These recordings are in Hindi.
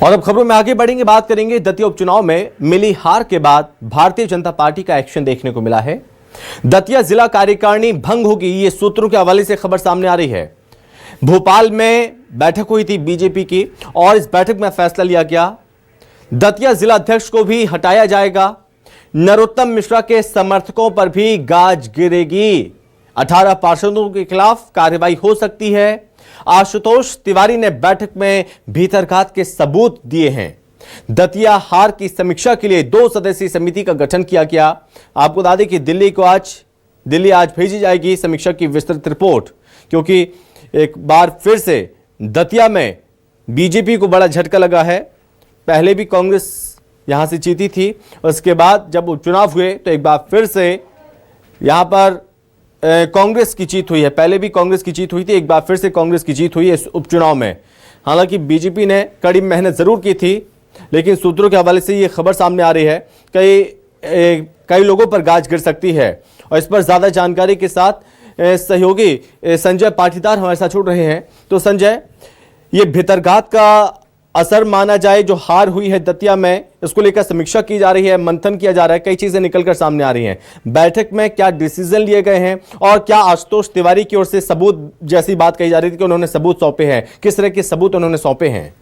और अब खबरों में आगे बढ़ेंगे, बात करेंगे दतिया उपचुनाव में मिली हार के बाद भारतीय जनता पार्टी का एक्शन देखने को मिला है। दतिया जिला कार्यकारिणी भंग होगी, ये सूत्रों के हवाले से खबर सामने आ रही है। भोपाल में बैठक हुई थी बीजेपी की और इस बैठक में फैसला लिया गया दतिया जिला अध्यक्ष को भी हटाया जाएगा। नरोत्तम मिश्रा के समर्थकों पर भी गाज गिरेगी। 18 पार्षदों के खिलाफ कार्रवाई हो सकती है। आशुतोष तिवारी ने बैठक में भीतरघात के सबूत दिए हैं। दतिया हार की समीक्षा के लिए 2 सदस्यीय समिति का गठन किया गया। आपको बता दें कि दिल्ली आज भेजी जाएगी समीक्षा की विस्तृत रिपोर्ट, क्योंकि एक बार फिर से दतिया में बीजेपी को बड़ा झटका लगा है। पहले भी कांग्रेस यहां से जीती थी, उसके बाद जब उपचुनाव हुए तो एक बार फिर से यहां पर कांग्रेस की जीत हुई है। पहले भी कांग्रेस की जीत हुई थी, एक बार फिर से कांग्रेस की जीत हुई है इस उपचुनाव में। हालांकि बीजेपी ने कड़ी मेहनत जरूर की थी, लेकिन सूत्रों के हवाले से ये खबर सामने आ रही है कई लोगों पर गाज गिर सकती है। और इस पर ज्यादा जानकारी के साथ सहयोगी संजय पाटीदार हमारे साथ जुड़ रहे हैं। तो संजय, ये भीतरघात का असर माना जाए जो हार हुई है दतिया में, इसको लेकर समीक्षा की जा रही है, मंथन किया जा रहा है, कई चीजें निकलकर सामने आ रही हैं। बैठक में क्या डिसीजन लिए गए हैं और क्या आशुतोष तिवारी की ओर से सबूत जैसी बात कही जा रही थी कि उन्होंने सबूत सौंपे हैं, किस तरह के सबूत उन्होंने सौंपे हैं?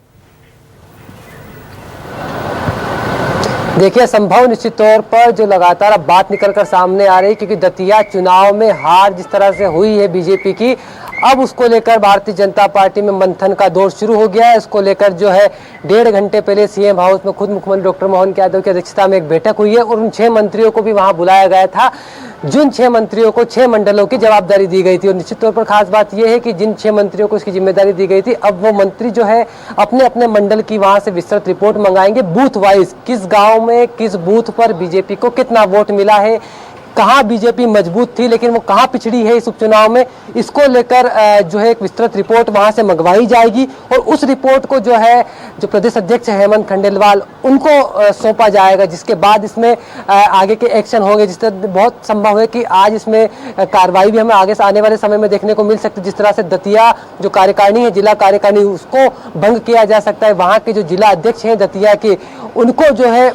देखिए, संभव निश्चित तौर पर जो लगातार अब बात निकलकर सामने आ रही है, क्योंकि दतिया चुनाव में हार जिस तरह से हुई है बीजेपी की, अब उसको लेकर भारतीय जनता पार्टी में मंथन का दौर शुरू हो गया है। इसको लेकर जो है 1.5 घंटे पहले सीएम हाउस में खुद मुख्यमंत्री डॉक्टर मोहन यादव की अध्यक्षता में एक बैठक हुई है और उन 6 मंत्रियों को भी वहां बुलाया गया था, जिन 6 मंत्रियों को 6 मंडलों की जवाबदारी दी गई थी। और निश्चित तौर पर खास बात यह है कि जिन 6 मंत्रियों को इसकी जिम्मेदारी दी गई थी, अब वो मंत्री जो है अपने अपने मंडल की वहां से विस्तृत रिपोर्ट मंगाएंगे, बूथ वाइज किस गांव में किस बूथ पर बीजेपी को कितना वोट मिला है, कहां बीजेपी मजबूत थी लेकिन वो कहां पिछड़ी है इस उपचुनाव में, इसको लेकर जो है एक विस्तृत रिपोर्ट वहां से मंगवाई जाएगी। और उस रिपोर्ट को जो है जो प्रदेश अध्यक्ष हेमंत खंडेलवाल उनको सौंपा जाएगा, जिसके बाद इसमें आगे के एक्शन होंगे। जिस तरह बहुत संभव है कि आज इसमें कार्रवाई भी हमें आगे से आने वाले समय में देखने को मिल सकती है। जिस तरह से दतिया जो कार्यकारिणी है, जिला कार्यकारिणी, उसको भंग किया जा सकता है। वहां के जो जिला अध्यक्ष हैं दतिया के, उनको जो है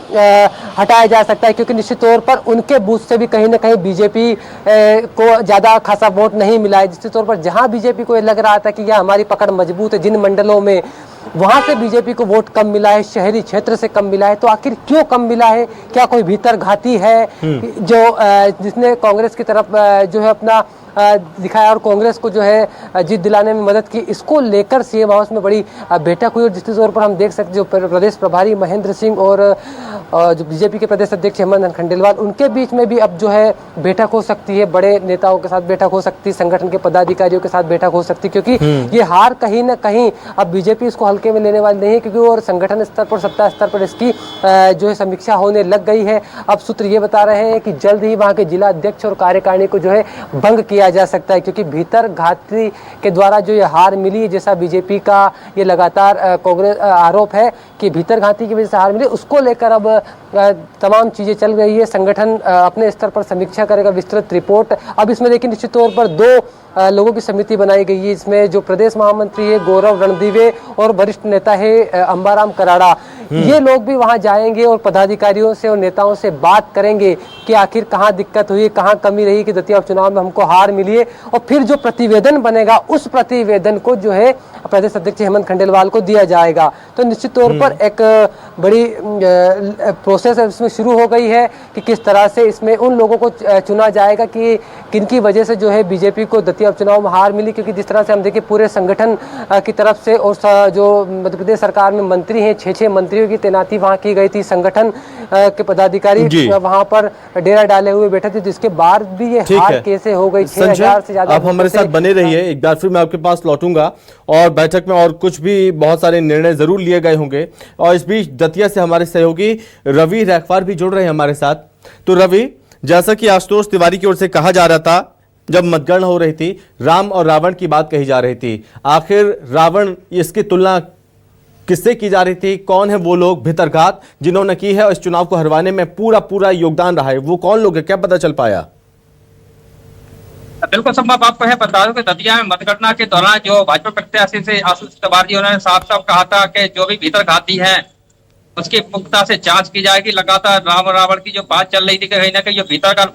हटाया जा सकता है, क्योंकि निश्चित तौर पर उनके बूथ से भी कहीं न कहीं बीजेपी को ज्यादा खासा वोट नहीं मिला है। जिसके तौर पर जहां बीजेपी को ये लग रहा था कि यह हमारी पकड़ मजबूत है, जिन मंडलों में वहां से बीजेपी को वोट कम मिला है, शहरी क्षेत्र से कम मिला है, तो आखिर क्यों कम मिला है? क्या कोई भीतर घाती है जो जिसने कांग्रेस की तरफ जो है अपना दिखाया और कांग्रेस को जो है जीत दिलाने में मदद की? इसको लेकर सीएम हाउस में बड़ी बैठक हुई और जिसके तौर पर हम देख सकते जो प्रदेश प्रभारी महेंद्र सिंह और जो बीजेपी के प्रदेश अध्यक्ष हेमंत खंडेलवाल, उनके बीच में भी अब जो है बैठक हो सकती है। बड़े नेताओं के साथ बैठक हो सकती है, संगठन के पदाधिकारियों के साथ बैठक हो सकती है, क्योंकि ये हार कहीं ना कहीं अब बीजेपी इसको हल्के में लेने वाली नहीं है, क्योंकि और संगठन स्तर पर, सत्ता स्तर पर इसकी जो है समीक्षा होने लग गई है। अब सूत्र ये बता रहे हैं कि जल्द ही वहां के जिला अध्यक्ष और कार्यकारिणी को जो है भंग किया जा सकता है, क्योंकि भीतर घाती के द्वारा जो ये हार मिली, जैसा बीजेपी का ये लगातार कांग्रेस आरोप है कि भीतर घाती की वजह से हार मिली, उसको लेकर अब तमाम चीजें चल रही है। संगठन अपने स्तर पर समीक्षा करेगा, विस्तृत रिपोर्ट। अब इसमें देखिए निश्चित तौर पर 2 लोगों की समिति बनाई गई है। इसमें जो प्रदेश महामंत्री है गौरव रणदीवे और वरिष्ठ नेता है अंबाराम कराड़ा, ये लोग भी वहां जाएंगे और पदाधिकारियों से और नेताओं से बात करेंगे कि आखिर कहां दिक्कत हुई, कहां कमी रही कि दतिया उपचुनाव में हमको हार मिली है। और फिर जो प्रतिवेदन बनेगा, उस प्रतिवेदन को जो है प्रदेश अध्यक्ष हेमंत खंडेलवाल को दिया जाएगा। तो निश्चित तौर पर एक बड़ी प्रोसेस इसमें शुरू हो गई है कि किस तरह से इसमें उन लोगों को चुना जाएगा कि किनकी वजह से जो है बीजेपी को दतिया उपचुनाव में हार मिली। क्योंकि जिस तरह से हम देखिए पूरे संगठन की तरफ से और जो मध्य प्रदेश सरकार में मंत्री हैं, 6 मंत्रियों की तैनाती वहां की गई थी, संगठन के पदाधिकारी वहां पर डेरा डाले हुए बैठे थे, जिसके बाद भी ये हार कैसे हो गई? 6000 से ज्यादा। आप हमारे साथ बने रहिए, एक बार फिर मैं आपके पास लौटूंगा और बैठक में और कुछ भी बहुत सारे निर्णय जरूर लिए गए होंगे। और इस बीच दतिया से हमारे सहयोगी रवि रैखवार भी जुड़ रहे हैं हमारे साथ। तो रवि, जैसा कि आशुतोष तिवारी की ओर से कहा जा रहा था, जब मतगणना हो रही थी, राम और रावण की बात कही जा रही थी, आखिर रावण इसकी तुलना किससे की जा रही थी? कौन है वो लोग भीतरघात जिन्होंने की है और इस चुनाव को हरवाने में पूरा योगदान रहा है? वो कौन लोग है, क्या पता चल पाया? बिल्कुल संभव। आपको है बता दूं कि दतिया में मतगणना के दौरान जो भाजपा प्रत्याशी से आशीष तिवारी जी, उन्होंने साफ साफ कहा था कि जो भी भीतर घाती है उसकी पुख्ता से जांच की जाएगी। लगातार राम रावण की जो बात चल रही थी कहीं ना कहीं जो भीतर का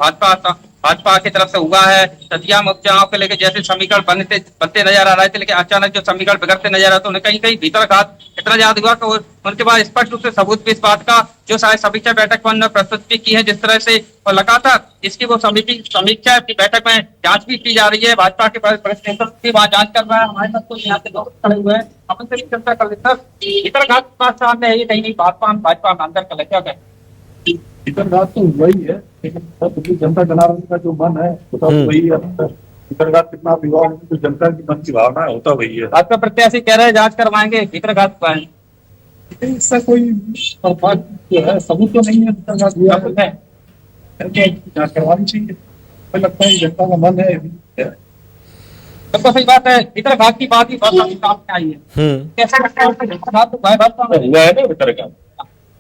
भाजपा की तरफ से हुआ है। दतिया में उपचुनाव को लेकर जैसे समीकरण बनते नजर आ रहे थे, लेकिन अचानक जो समीकरण बिगड़ते नजर आते उन्हें कहीं कहीं भीतर घात इतना ज्यादा हुआ कि उनके बाद स्पष्ट रूप से सबूत भी इस बात का जो शायद समीक्षा बैठक में उन्होंने प्रस्तुत भी की है, जिस तरह से और लगातार इसकी वो समीक्षा की बैठक में जांच भी की जा रही है। भाजपा के वरिष्ठ नेता भी वहाँ जांच कर रहा है। हमारे साथ तो यहाँ से लोग खड़े हुए हैं, अपन से भी चर्चा कर लेते हैं। भीतर घात बात सामने है, ये कहीं नहीं भाजपा अंदर का लगा गया भीतर घात तो वही है, लेकिन जनता जनार्दन का जो मन है होता वही है। भीतर घात कितना विवाह तो जनता की मन की भावना है होता वही है। भाजपा प्रत्याशी कह रहे हैं जांच करवाएंगे, भीतर घात हुआ है, इसका कोई बात जो है सबूत तो नहीं है। भीतर घात हुआ है जांच करवानी चाहिए। मुझे लगता है जनता का मन है। सबको सही बात है। भीतर घात की बात ही बहुत सामने आई है। कैसा लगता है भीतर घात हुआ है? भाजपा में हुआ है ना भीतर घात।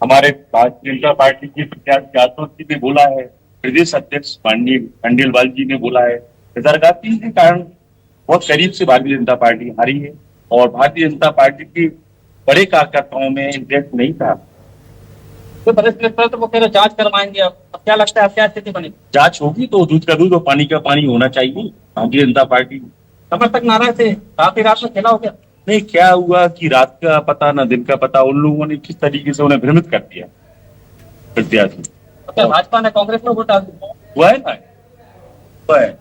हमारे भारतीय जनता पार्टी के प्रत्याशी यादव जी ने बोला है, प्रदेश अध्यक्ष खंडेलवाल जी ने बोला है, भीतरघाती के कारण बहुत करीब से भारतीय जनता पार्टी हारी है और भारतीय जनता पार्टी की बड़े कार्यकर्ताओं में इंटरेस्ट नहीं था। तो वरिष्ठ नेता तो वो कह रहे जांच करवाएंगे। अब क्या लगता है, अब क्या स्थिति बनेगी? जांच होगी तो दूध का दूध और पानी का पानी होना चाहिए। भारतीय जनता पार्टी समर्थक नाराज थे, रात में खेला हो गया। नहीं, क्या हुआ कि रात का पता न दिन का पता, उन लोगों ने किस तरीके से उन्हें भ्रमित कर दिया प्रत्याशी। तो भाजपा ने कांग्रेस में वोट डाल दिया। हुआ है ना, हुआ है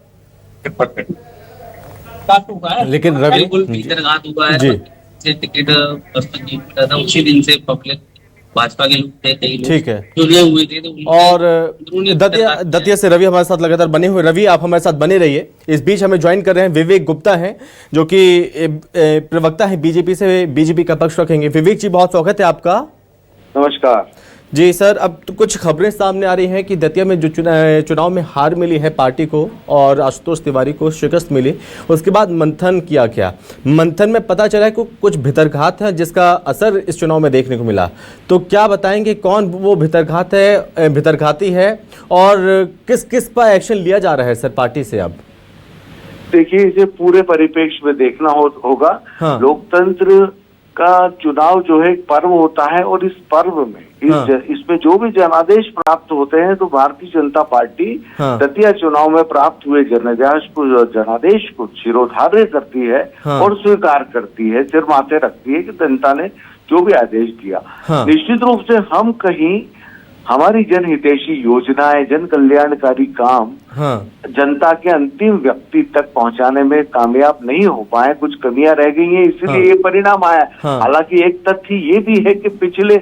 हुआ है। लेकिन रवि बिल्कुल भीतर घात हुआ है से टिकट था उसी दिन से पब्लिक भाजपा के लोग थे, कई लोग ठीक है जुड़े हुए थे। तो और दतिया से रवि हमारे साथ लगातार बने हुए। रवि, आप हमारे साथ बने रहिए। इस बीच हमें ज्वाइन कर रहे हैं विवेक गुप्ता हैं, जो कि प्रवक्ता हैं बीजेपी से, बीजेपी का पक्ष रखेंगे। विवेक जी, बहुत स्वागत है आपका। नमस्कार जी सर, अब तो कुछ खबरें सामने आ रही हैं कि दतिया में जो चुनाव में हार मिली है पार्टी को और आशुतोष तिवारी को शिकस्त मिली, उसके बाद मंथन किया गया। मंथन में पता चला है कि कुछ भितरघात है जिसका असर इस चुनाव में देखने को मिला। तो क्या बताएंगे कौन वो भितरघाती है और किस किस पर एक्शन लिया जा रहा है सर पार्टी से? अब देखिए, इसे पूरे परिप्रेक्ष्य में देखना होगा। हाँ। लोकतंत्र का चुनाव जो है एक पर्व होता है और इस पर्व में इसमें जो भी जनादेश प्राप्त होते हैं तो भारतीय जनता पार्टी दतिया चुनाव में प्राप्त हुए जनादेश को शिरोधार्य करती है और स्वीकार करती है, सिर माथे रखती है कि जनता ने जो भी आदेश दिया। निश्चित रूप से हम कहीं हमारी जनहितैषी योजनाएं, जन कल्याणकारी काम जनता के अंतिम व्यक्ति तक पहुंचाने में कामयाब नहीं हो पाए, कुछ कमियां रह गई हैं, इसलिए ये परिणाम आया। हालांकि एक तथ्य ये भी है कि पिछले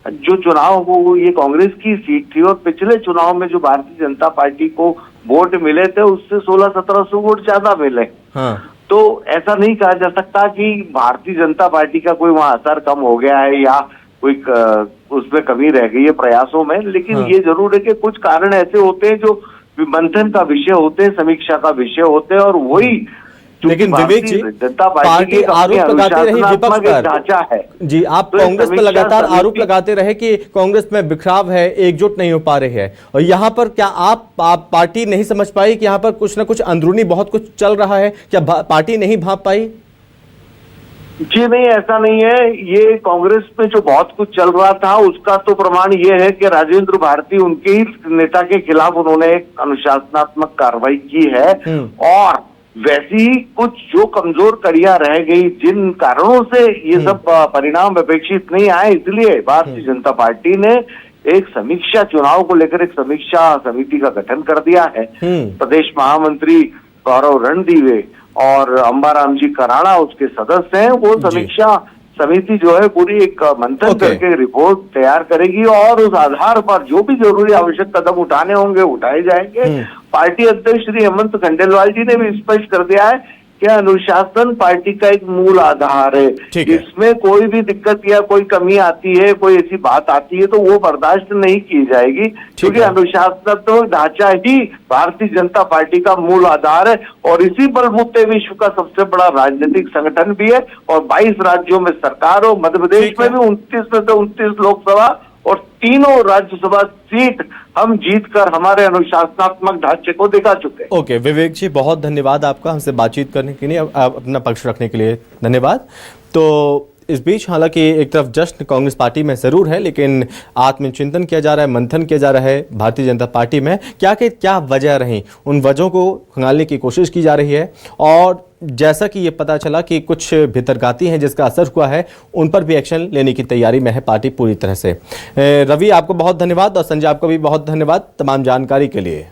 जो चुनाव वो ये कांग्रेस की सीट थी और पिछले चुनाव में जो भारतीय जनता पार्टी को वोट मिले थे उससे 1600-1700 वोट ज्यादा मिले। तो ऐसा नहीं कहा जा सकता कि भारतीय जनता पार्टी का कोई वहां असर कम हो गया है या कोई उसमें कमी रह गई है प्रयासों में। लेकिन ये जरूर है कि कुछ कारण ऐसे होते हैं जो मंथन का विषय होते हैं, समीक्षा का विषय होते हैं और वही लेकिन विवेक जी, जनता पार्टी आरोप लगाते रहे विपक्ष पर ढांचा है जी, आप कांग्रेस पर लगातार आरोप लगाते रहे कि कांग्रेस में बिखराव है, एकजुट नहीं हो पा रही है, और यहाँ पर क्या आप पार्टी नहीं समझ पाई कि यहाँ पर कुछ ना कुछ अंदरूनी बहुत कुछ चल रहा है? क्या पार्टी नहीं भांप पाई? जी नहीं, ऐसा नहीं है। ये कांग्रेस में जो बहुत कुछ चल रहा था उसका तो प्रमाण ये है कि राजेंद्र भारती, उनके ही नेता के खिलाफ उन्होंने एक अनुशासनात्मक कार्रवाई की है और वैसी ही कुछ जो कमजोर कड़ियां रह गई, जिन कारणों से ये सब परिणाम अपेक्षित नहीं आए, इसलिए भारतीय जनता पार्टी ने एक समीक्षा, चुनाव को लेकर एक समीक्षा समिति का गठन कर दिया है। प्रदेश महामंत्री गौरव रणदीवे और अंबाराम जी कराड़ा उसके सदस्य हैं। वो समीक्षा समिति जो है पूरी एक मंथन करके रिपोर्ट तैयार करेगी और उस आधार पर जो भी जरूरी आवश्यक कदम उठाने होंगे उठाए जाएंगे। पार्टी अध्यक्ष श्री हेमंत खंडेलवाल जी ने भी स्पष्ट कर दिया है कि अनुशासन पार्टी का एक मूल आधार है। इसमें कोई भी दिक्कत या कोई कमी आती है, कोई ऐसी बात आती है तो वो बर्दाश्त नहीं की जाएगी, क्योंकि अनुशासनात्मक ढांचा ही भारतीय जनता पार्टी का मूल आधार है और इसी बलबूते विश्व का सबसे बड़ा राजनीतिक संगठन भी है और 22 राज्यों में सरकार और मध्य प्रदेश में भी 29 में से 29 लोकसभा और तीनों राज्यसभा सीट हम जीतकर हमारे अनुशासनात्मक ढांचे को दिखा चुके हैं। ओके विवेक जी, बहुत धन्यवाद आपका हमसे बातचीत करने के लिए, अपना पक्ष रखने के लिए धन्यवाद। तो इस बीच हालांकि एक तरफ जश्न कांग्रेस पार्टी में जरूर है, लेकिन आत्मचिंतन किया जा रहा है, मंथन किया जा रहा है भारतीय जनता पार्टी में। क्या वजह रही, उन वजहों को खंगालने की कोशिश की जा रही है। और जैसा कि ये पता चला कि कुछ भीतरघाती हैं जिसका असर हुआ है, उन पर भी एक्शन लेने की तैयारी में है पार्टी पूरी तरह से। रवि, आपको बहुत धन्यवाद और संजय, आपको भी बहुत धन्यवाद तमाम जानकारी के लिए।